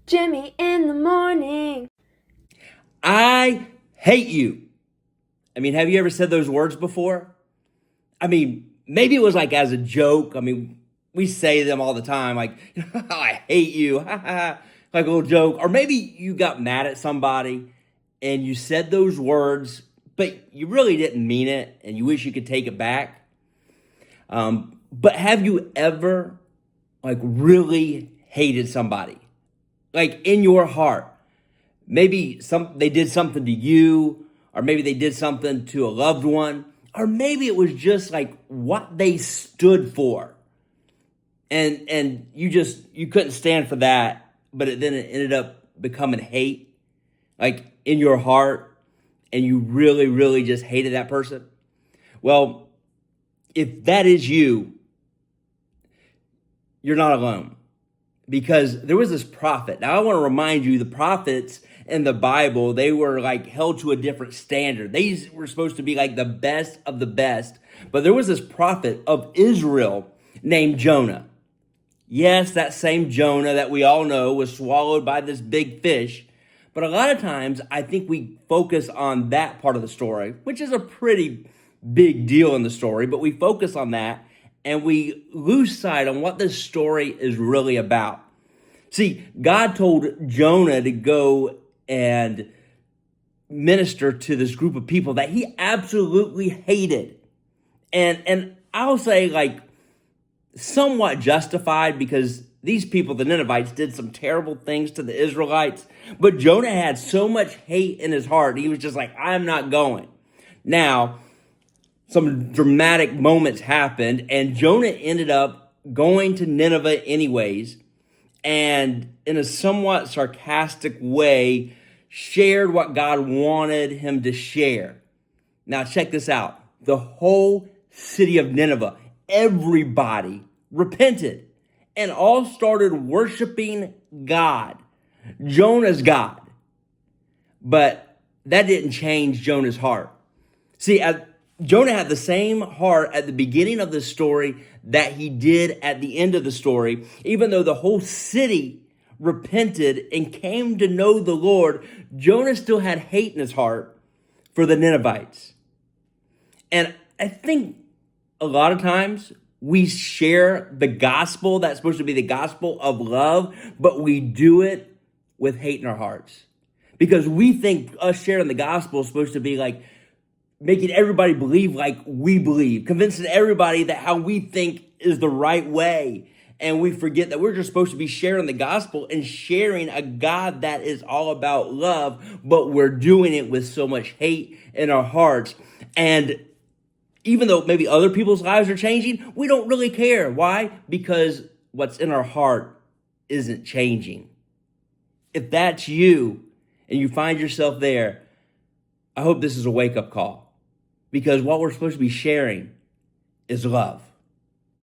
Jimmy in the morning. I hate you. Have you ever said those words before? Maybe it was like as a joke. We say them all the time, like, I hate you, like a little joke. Or maybe you got mad at somebody and you said those words, but you really didn't mean it and you wish you could take it back. But have you ever, really hated somebody? Like in your heart? Maybe they did something to you, or maybe they did something to a loved one, or maybe it was just like what they stood for. And you couldn't stand for that, but then it ended up becoming hate, like in your heart, and you really, really just hated that person. Well, if that is you, you're not alone. Because there was this prophet. Now I want to remind you, the prophets in the Bible, they were held to a different standard. They were supposed to be like the best of the best. But there was this prophet of Israel named Jonah. Yes, that same Jonah that we all know was swallowed by this big fish. But a lot of times I think we focus on that part of the story, which is a pretty big deal in the story, but we focus on that and we lose sight on what this story is really about. See, God told Jonah to go and minister to this group of people that he absolutely hated. And I'll say somewhat justified, because these people, the Ninevites, did some terrible things to the Israelites. But Jonah had so much hate in his heart, he was just like, I'm not going. Now, some dramatic moments happened, and Jonah ended up going to Nineveh anyways, and in a somewhat sarcastic way, shared what God wanted him to share. Now, check this out. The whole city of Nineveh, everybody repented and all started worshiping God, Jonah's God. But that didn't change Jonah's heart. See, Jonah had the same heart at the beginning of the story that he did at the end of the story. Even though the whole city repented and came to know the Lord, Jonah still had hate in his heart for the Ninevites. And I think a lot of times we share the gospel that's supposed to be the gospel of love, but we do it with hate in our hearts. Because we think us sharing the gospel is supposed to be like making everybody believe like we believe, convincing everybody that how we think is the right way. And we forget that we're just supposed to be sharing the gospel and sharing a God that is all about love, but we're doing it with so much hate in our hearts. And even though maybe other people's lives are changing, we don't really care. Why? Because what's in our heart isn't changing. If that's you and you find yourself there, I hope this is a wake-up call, because what we're supposed to be sharing is love.